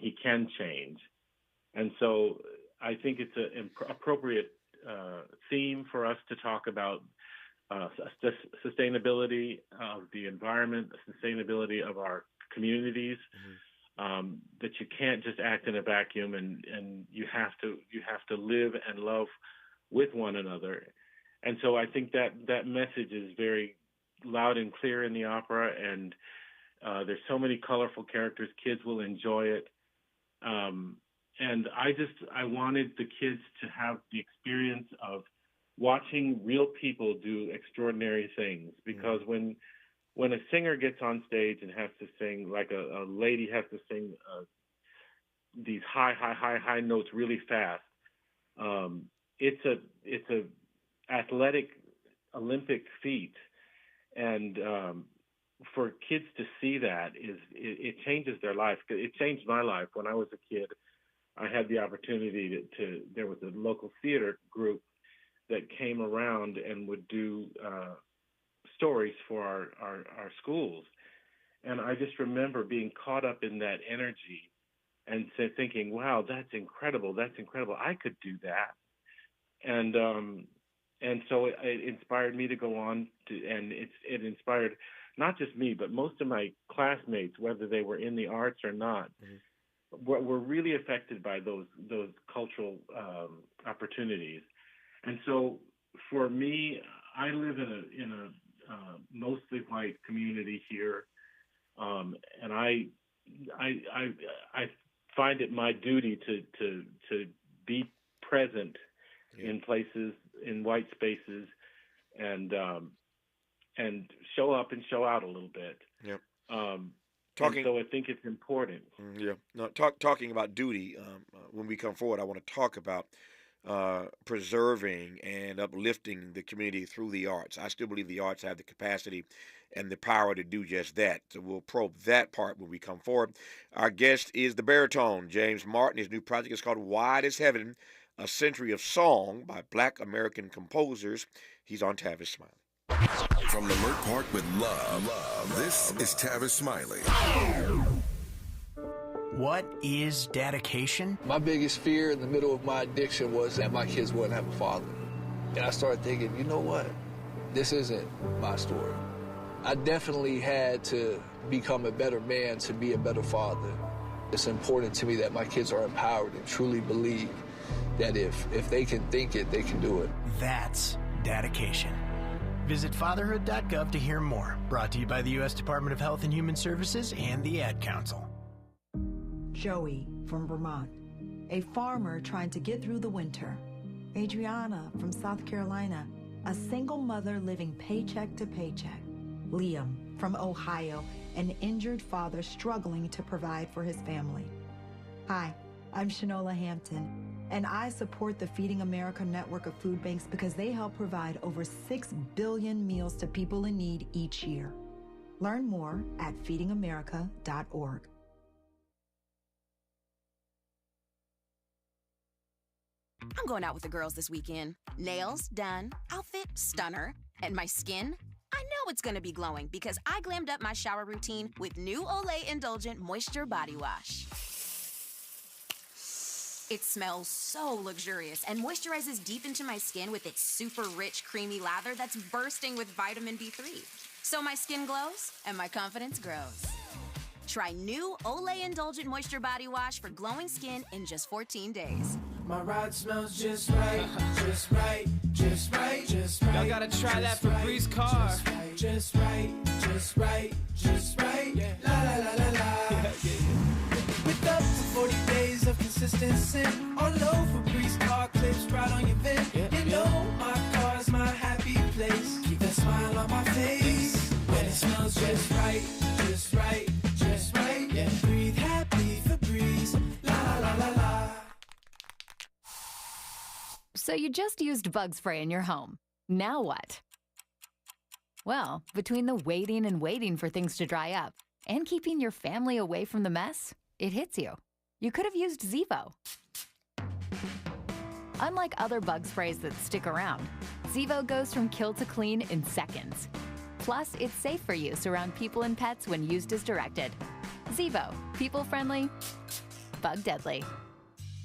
he can change. And so I think it's an appropriate theme for us to talk about sustainability of the environment, the sustainability of our communities, that you can't just act in a vacuum, and you have to live and love with one another. And so I think that message is very loud and clear in the opera, and there's so many colorful characters. Kids will enjoy it. And I wanted the kids to have the experience of watching real people do extraordinary things, because when a singer gets on stage and has to sing, like a lady has to sing these high notes really fast, it's a athletic Olympic feat, and for kids to see that it changes their life. It changed my life when I was a kid. I had the opportunity there was a local theater group that came around and would do stories for our schools. And I just remember being caught up in that energy and thinking, wow, that's incredible. I could do that. And so it inspired me to go on and it inspired not just me, but most of my classmates, whether they were in the arts or not, were really affected by those cultural opportunities. And so for me, I live in a mostly white community here, and I find it my duty to be present in places, in white spaces, and show up and show out a little bit. Yep. So I think it's important. Yeah. No, talking about duty, when we come forward, I want to talk about preserving and uplifting the community through the arts. I still believe the arts have the capacity and the power to do just that. So we'll probe that part when we come forward. Our guest is the baritone, James Martin. His new project is called Wide as Heaven, a Century of Song by Black American Composers. He's on Tavis Smiley. From Leimert Park with love, this is Tavis Smiley. What is dedication? My biggest fear in the middle of my addiction was that my kids wouldn't have a father. And I started thinking, you know what? This isn't my story. I definitely had to become a better man to be a better father. It's important to me that my kids are empowered and truly believe that if they can think it, they can do it. That's dedication. Visit fatherhood.gov to hear more. Brought to you by the U.S. Department of Health and Human Services and the Ad Council. Joey from Vermont, a farmer trying to get through the winter. Adriana from South Carolina, a single mother living paycheck to paycheck. Liam from Ohio, an injured father struggling to provide for his family. Hi, I'm Shanola Hampton, and I support the Feeding America network of food banks because they help provide over 6 billion meals to people in need each year. Learn more at feedingamerica.org. I'm going out with the girls this weekend. Nails done, outfit stunner, and my skin, I know it's gonna be glowing because I glammed up my shower routine with new Olay Indulgent Moisture Body Wash. It smells so luxurious and moisturizes deep into my skin with its super rich, creamy lather that's bursting with vitamin B3. So my skin glows and my confidence grows. Try new Olay Indulgent Moisture Body Wash for glowing skin in just 14 days. My ride smells just right, just right, just right, just right. Y'all gotta try that Febreze car. Just right, just right, just right, yeah. La la la la la. With up to 40 days of consistency, all over Febreze car clips right on your vent. You know my car's my happy place. Keep that smile on my face when it smells just right, just right, just right. Yeah, breathe happy Febreze. La la la la. So you just used bug spray in your home. Now what? Well, between the waiting and waiting for things to dry up and keeping your family away from the mess, it hits you. You could have used Zevo. Unlike other bug sprays that stick around, Zevo goes from kill to clean in seconds. Plus, it's safe for use around people and pets when used as directed. Zevo, people-friendly, bug-deadly.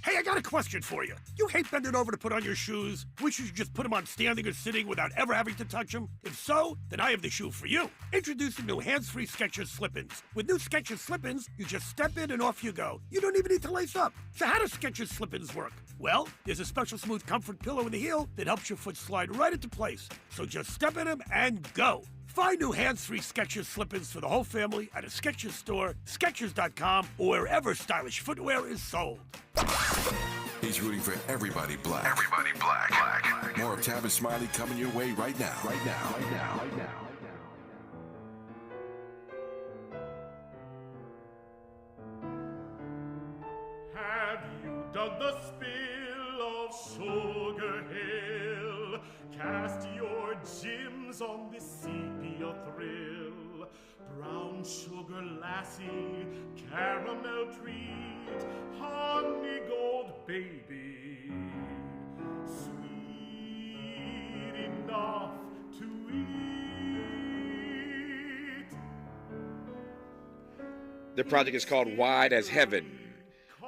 Hey, I got a question for you. You hate bending over to put on your shoes? Wish you should just put them on standing or sitting without ever having to touch them? If so, then I have the shoe for you. Introducing new hands-free Skechers Slip-ins. With new Skechers Slip-ins, you just step in and off you go. You don't even need to lace up. So how do Skechers Slip-ins work? Well, there's a special smooth comfort pillow in the heel that helps your foot slide right into place. So just step in them and go. Find new hands-free Skechers Slip-ins for the whole family at a Skechers store, Skechers.com, or wherever stylish footwear is sold. He's rooting for everybody black. Everybody black. More of Tavis Smiley coming your way right now. Right now. Right now. Right now. Have you dug the spill of Sugar Hill? Cast your gems on this sepia thrill. Brown sugar lassie, caramel treat, honey gold baby, sweet enough to eat. The project is called Wide as Heaven,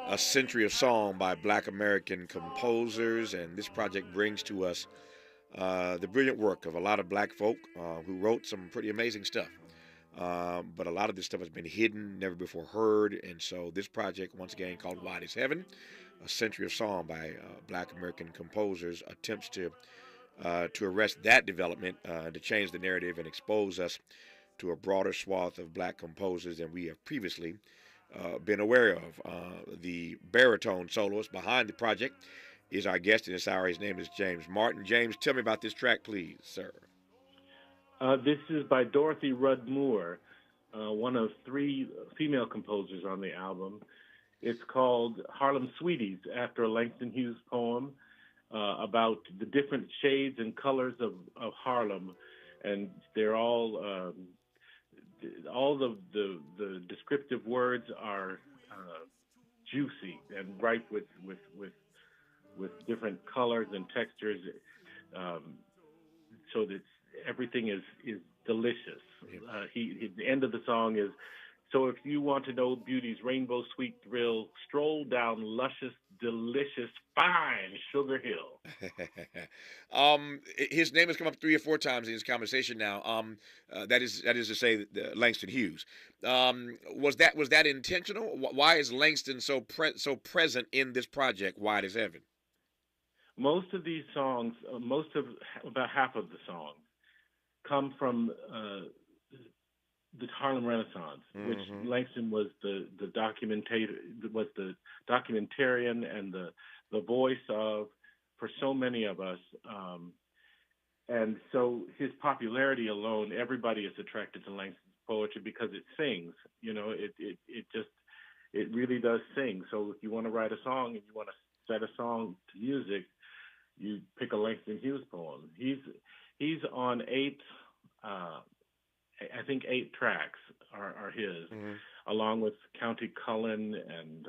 a century of song by Black American composers, and this project brings to us the brilliant work of a lot of black folk who wrote some pretty amazing stuff. But a lot of this stuff has been hidden, never before heard, and so this project, once again called Wide as Heaven, a century of song by Black American composers, attempts to arrest that development, to change the narrative and expose us to a broader swath of black composers than we have previously been aware of. The baritone soloist behind the project is our guest in this hour. His name is James Martin. James, tell me about this track, please, sir. This is by Dorothy Rudd Moore, one of 3 female composers on the album. It's called Harlem Sweeties, after a Langston Hughes poem about the different shades and colors of Harlem. And they're all the descriptive words are juicy and ripe with different colors and textures, so that everything is delicious. The end of the song is, so if you want to know beauty's rainbow sweet thrill, stroll down luscious, delicious, fine Sugar Hill. His name has come up 3 or 4 times in this conversation now. That is to say, Langston Hughes. Was that intentional? Why is Langston so present in this project, Wide as Heaven? Most of these songs, about half of the songs, come from the Harlem Renaissance, which Langston was the documentarian and the voice of for so many of us. And so his popularity alone, everybody is attracted to Langston's poetry because it sings. You know, it really does sing. So if you want to write a song and you want to set a song to music, you pick a Langston Hughes poem. He's on 8, I think 8 tracks are his, along with County Cullen and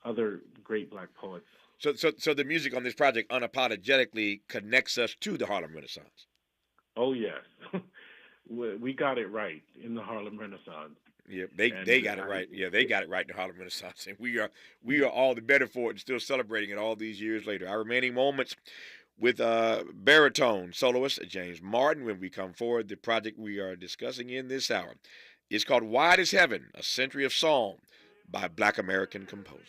other great Black poets. So the music on this project unapologetically connects us to the Harlem Renaissance. Oh yes, we got it right in the Harlem Renaissance. Yeah, they got it right. Yeah, they got it right in the Harlem Renaissance, and we are all the better for it, and still celebrating it all these years later. Our remaining moments with baritone soloist James Martin. When we come forward, the project we are discussing in this hour is called "Wide as Heaven: A Century of Song" by Black American composers.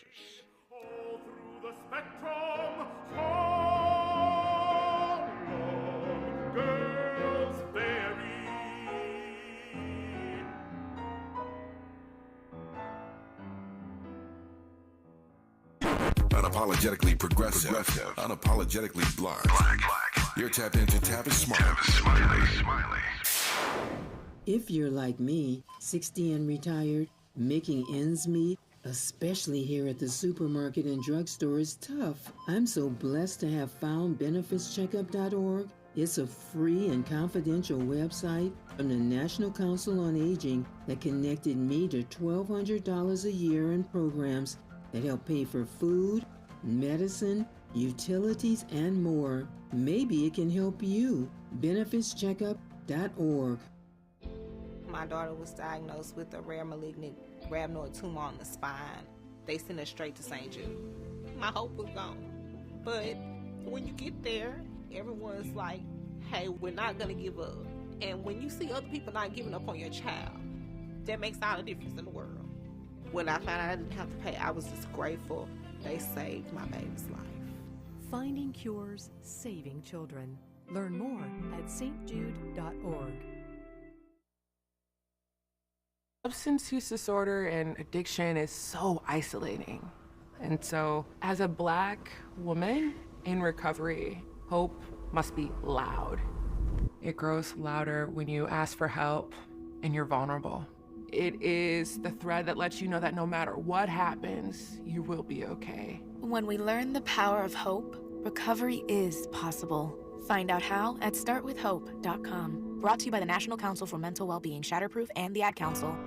Unapologetically progressive, unapologetically black. You're tapped into Tavis Smiley. If you're like me, 60 and retired, making ends meet, especially here at the supermarket and drugstore, is tough. I'm so blessed to have found benefitscheckup.org. It's a free and confidential website from the National Council on Aging that connected me to $1,200 a year in programs that help pay for food, medicine, utilities, and more. Maybe it can help you. benefitscheckup.org. My daughter was diagnosed with a rare malignant rhabdoid tumor on the spine. They sent her straight to St. Jude. My hope was gone. But when you get there, everyone's like, hey, we're not going to give up. And when you see other people not giving up on your child, that makes all the difference in the world. When I found out I didn't have to pay, I was just grateful. They saved my baby's life. Finding cures, saving children. Learn more at stjude.org. Substance use disorder and addiction is so isolating. And so, as a Black woman in recovery, hope must be loud. It grows louder when you ask for help and you're vulnerable. It is the thread that lets you know that no matter what happens, you will be okay. When we learn the power of hope, recovery is possible. Find out how at startwithhope.com. Brought to you by the National Council for Mental Wellbeing, Shatterproof, and the Ad Council.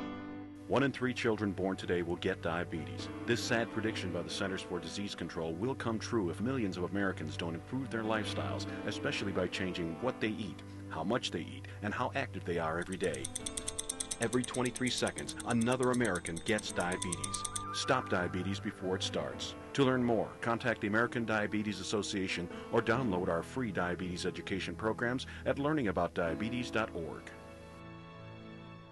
1 in 3 children born today will get diabetes. This sad prediction by the Centers for Disease Control will come true if millions of Americans don't improve their lifestyles, especially by changing what they eat, how much they eat, and how active they are every day. Every 23 seconds, another American gets diabetes. Stop diabetes before it starts. To learn more, contact the American Diabetes Association or download our free diabetes education programs at learningaboutdiabetes.org.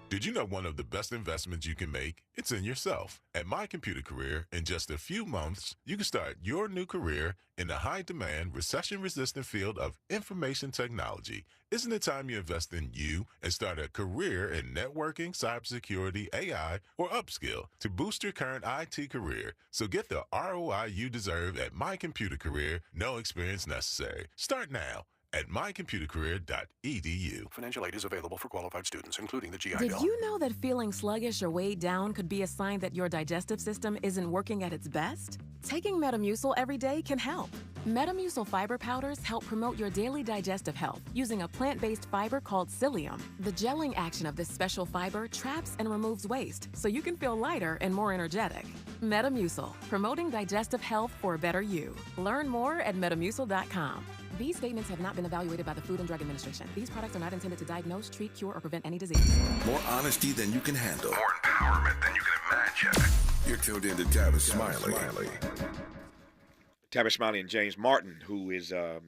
Did you know one of the best investments you can make? It's in yourself. At My Computer Career, in just a few months, you can start your new career in the high-demand, recession-resistant field of information technology. Isn't it time you invest in you and start a career in networking, cybersecurity, AI, or upskill to boost your current IT career? So get the ROI you deserve at My Computer Career. No experience necessary. Start now at mycomputercareer.edu. Financial aid is available for qualified students, including the GI Did Bill. you know that feeling sluggish or weighed down could be a sign that your digestive system isn't working at its best? Taking Metamucil every day can help. Metamucil fiber powders help promote your daily digestive health using a plant-based fiber called psyllium. The gelling action of this special fiber traps and removes waste, so you can feel lighter and more energetic. Metamucil, promoting digestive health for a better you. Learn more at metamucil.com. These statements have not been evaluated by the Food and Drug Administration. These products are not intended to diagnose, treat, cure, or prevent any disease. More honesty than you can handle. More empowerment than you can imagine. You're tuned in to Tavis Smiley. Tavis Smiley and James Martin, who is the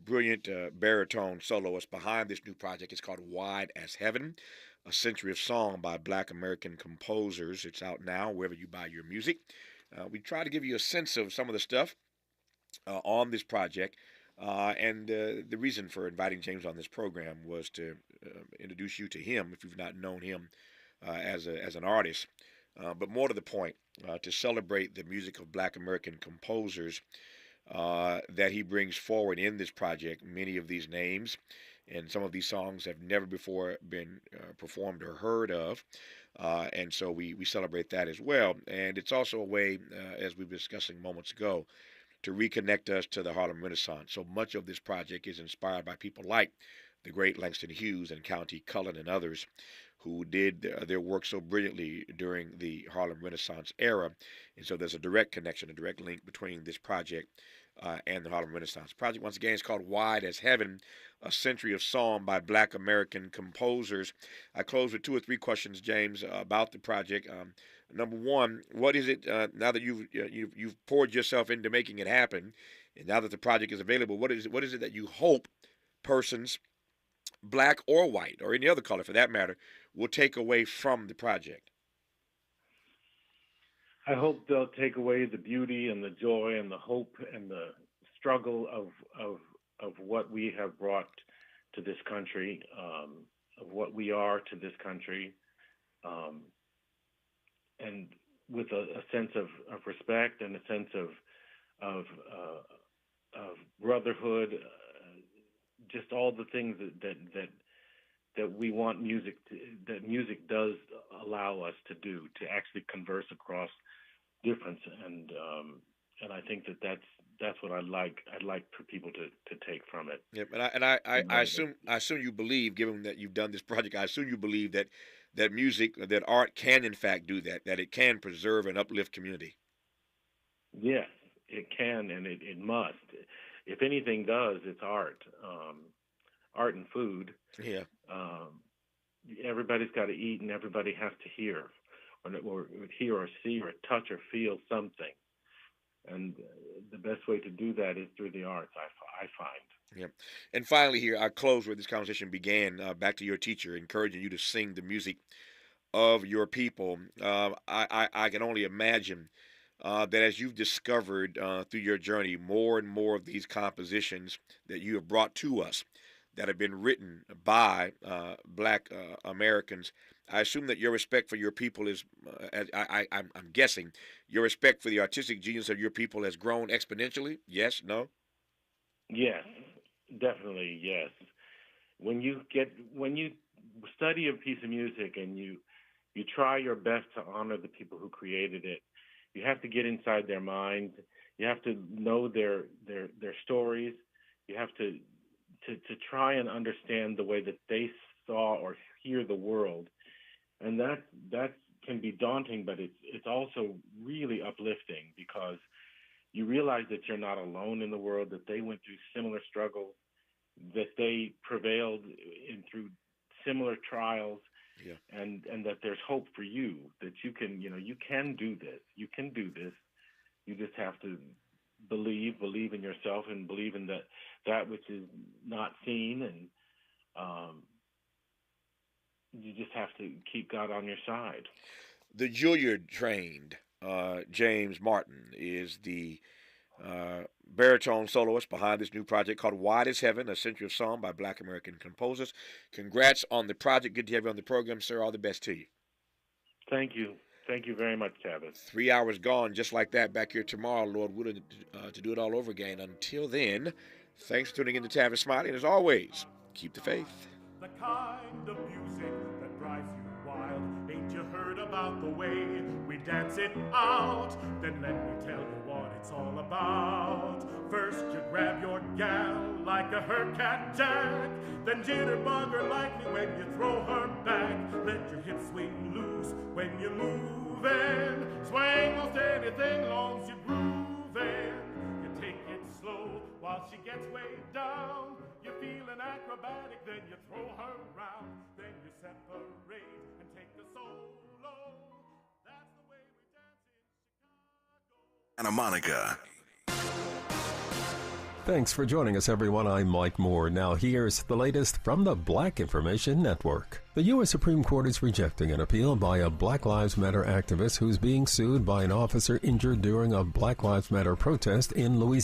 brilliant baritone soloist behind this new project. It's called Wide as Heaven, A Century of Song by Black American composers. It's out now wherever you buy your music. We try to give you a sense of some of the stuff on this project. And the reason for inviting James on this program was to introduce you to him, if you've not known him as an artist. But more to the point, to celebrate the music of Black American composers that he brings forward in this project. Many of these names and some of these songs have never before been performed or heard of. And so we celebrate that as well. And it's also a way, as we were discussing moments ago, to reconnect us to the Harlem Renaissance. So much of this project is inspired by people like the great Langston Hughes and County Cullen and others who did their work so brilliantly during the Harlem Renaissance era. And so there's a direct connection, a direct link between this project and the Harlem Renaissance. Project, once again, is called Wide as Heaven, a century of song by Black American composers. I close with 2 or 3 questions, James, about the project. Number one, what is it, now that you've poured yourself into making it happen, and now that the project is available, what is it that you hope persons, black or white, or any other color for that matter, will take away from the project? I hope they'll take away the beauty and the joy and the hope and the struggle of what we have brought to this country, of what we are to this country, and with a sense of respect and a sense of brotherhood, just all the things that we want music that music does allow us to do, to actually converse across difference, and I think that's what I'd like for people to take from it. Yep, and I assume you believe, given that you've done this project, I assume you believe that music, that art can in fact do that it can preserve and uplift community. Yes, it can, and it must. If anything does, it's art. Art and food. Yeah. Everybody's got to eat, and everybody has to hear, or hear or see or touch or feel something. And the best way to do that is through the arts, I find. Yeah. And finally here, I close where this conversation began, back to your teacher, encouraging you to sing the music of your people. I can only imagine that as you've discovered through your journey, more and more of these compositions that you have brought to us that have been written by Black Americans, I assume that your respect for your people is, I'm guessing, your respect for the artistic genius of your people has grown exponentially? Yes? No? Yes, definitely, yes. When you study a piece of music and you try your best to honor the people who created it, you have to get inside their minds. You have to know their stories. You have to try and understand the way that they saw or hear the world. And that can be daunting, but it's also really uplifting, because you realize that you're not alone in the world, that they went through similar struggles, that they prevailed through similar trials, yeah. and that there's hope for you, that you can do this. You can do this. You just have to believe in yourself, and believe in that which is not seen, and you just have to keep God on your side. The Juilliard-trained James Martin is the baritone soloist behind this new project called Wide as Heaven, a century of song by Black American composers. Congrats on the project. Good to have you on the program, sir. All the best to you. Thank you. Thank you very much, Tavis. 3 hours gone, just like that. Back here tomorrow, Lord willing, to do it all over again. Until then, thanks for tuning in to Tavis Smiley. And as always, keep the faith. The kind of music that drives you wild. Ain't you heard about the way we dance it out? Then let me tell you what it's all about. First you grab your gal like a her cat jack, then jitterbug her lightly when you throw her back. Let your hips swing loose when you're moving. Swing most anything long as you're grooving. You take it slow while she gets way down. You're feeling acrobatic, then you throw her around. Then you separate and take the solo. That's the way we dance in Chicago. Santa Monica. Thanks for joining us, everyone. I'm Mike Moore. Now here's the latest from the Black Information Network. The U.S. Supreme Court is rejecting an appeal by a Black Lives Matter activist who's being sued by an officer injured during a Black Lives Matter protest in Louisiana.